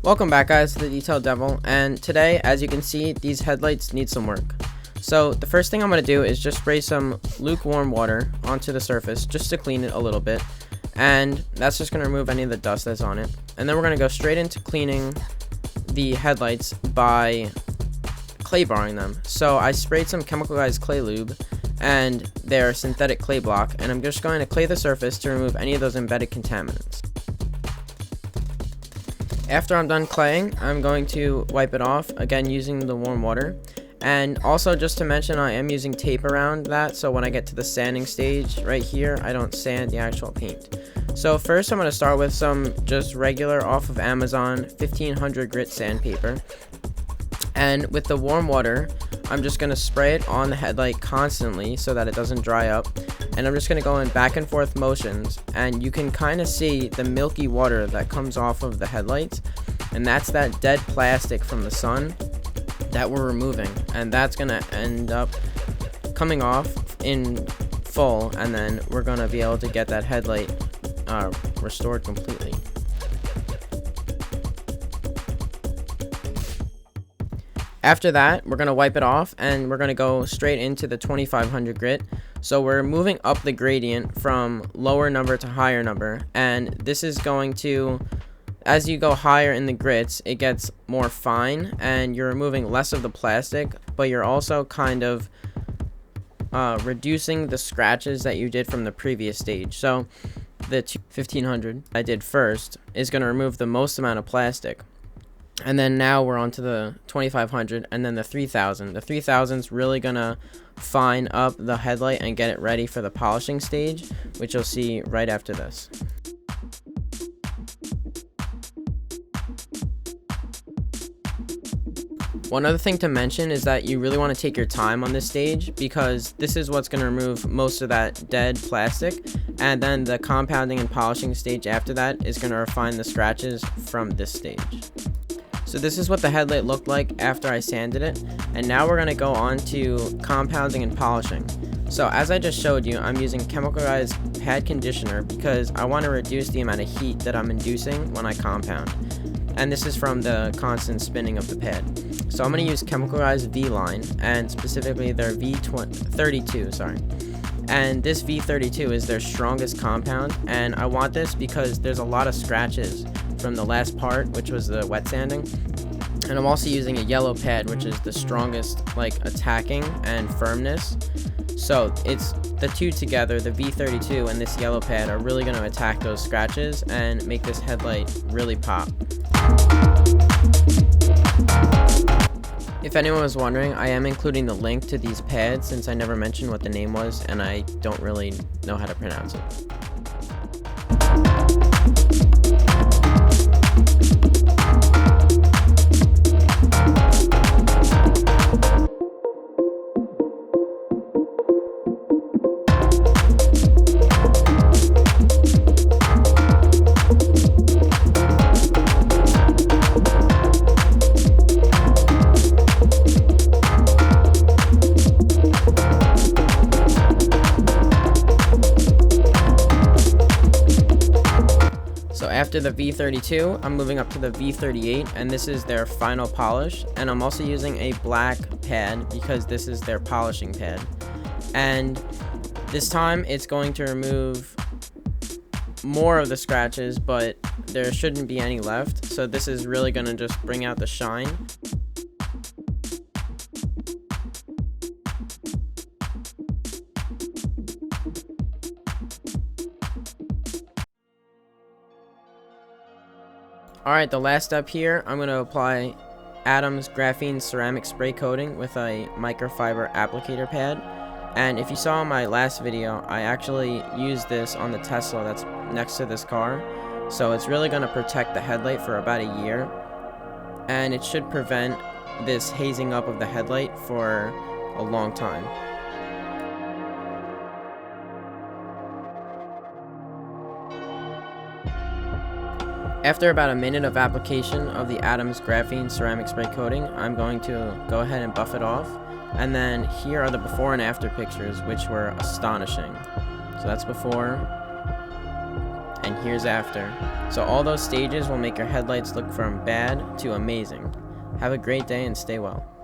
Welcome back, guys, to the Detail Devil, and today, as you can see, these headlights need some work. So the first thing I'm going to do is just spray some lukewarm water onto the surface just to clean it a little bit, and that's just going to remove any of the dust that's on it. And then we're going to go straight into cleaning the headlights by clay barring them. So I sprayed some chemicalized clay lube and their synthetic clay block, and I'm just going to clay the surface to remove any of those embedded contaminants. After I'm done claying, I'm going to wipe it off, again using the warm water. And also, just to mention, I am using tape around that, so when I get to the sanding stage right here, I don't sand the actual paint. So first I'm going to start with some just regular off of Amazon 1500 grit sandpaper. And with the warm water, I'm just going to spray it on the headlight constantly so that it doesn't dry up. And I'm just going to go in back and forth motions, and you can kind of see the milky water that comes off of the headlights, and that's that dead plastic from the sun that we're removing, and that's going to end up coming off in full, and then we're going to be able to get that headlight restored completely. After that, we're going to wipe it off, and we're going to go straight into the 2500 grit. So we're moving up the gradient from lower number to higher number, and this is going to, as you go higher in the grits, it gets more fine, and you're removing less of the plastic, but you're also kind of reducing the scratches that you did from the previous stage. So the 1500 I did first is going to remove the most amount of plastic. And then now we're on to the 2500 and then the 3000. The 3000 is really going to fine up the headlight and get it ready for the polishing stage, which you'll see right after this. One other thing to mention is that you really want to take your time on this stage, because this is what's going to remove most of that dead plastic, and then the compounding and polishing stage after that is going to refine the scratches from this stage. So this is what the headlight looked like after I sanded it, and now we're going to go on to compounding and polishing. So as I just showed you, I'm using chemicalized pad conditioner because I want to reduce the amount of heat that I'm inducing when I compound, and this is from the constant spinning of the pad. So I'm going to use chemicalized V-line, and specifically their V32, and this V32 is their strongest compound, and I want this because there's a lot of scratches from the last part, which was the wet sanding. And I'm also using a yellow pad, which is the strongest attacking and firmness. So it's the two together, the V32 and this yellow pad, are really going to attack those scratches and make this headlight really pop. If anyone was wondering, I am including the link to these pads since I never mentioned what the name was and I don't really know how to pronounce it. After the V32, I'm moving up to the V38, and this is their final polish, and I'm also using a black pad because this is their polishing pad. And this time it's going to remove more of the scratches, but there shouldn't be any left, so this is really going to just bring out the shine. Alright, the last step here, I'm going to apply Adam's graphene ceramic spray coating with a microfiber applicator pad. And if you saw in my last video, I actually used this on the Tesla that's next to this car. So it's really going to protect the headlight for about a year. And it should prevent this hazing up of the headlight for a long time. After about a minute of application of the Adam's graphene ceramic spray coating, I'm going to go ahead and buff it off. And then here are the before and after pictures, which were astonishing. So that's before, and here's after. So all those stages will make your headlights look from bad to amazing. Have a great day and stay well.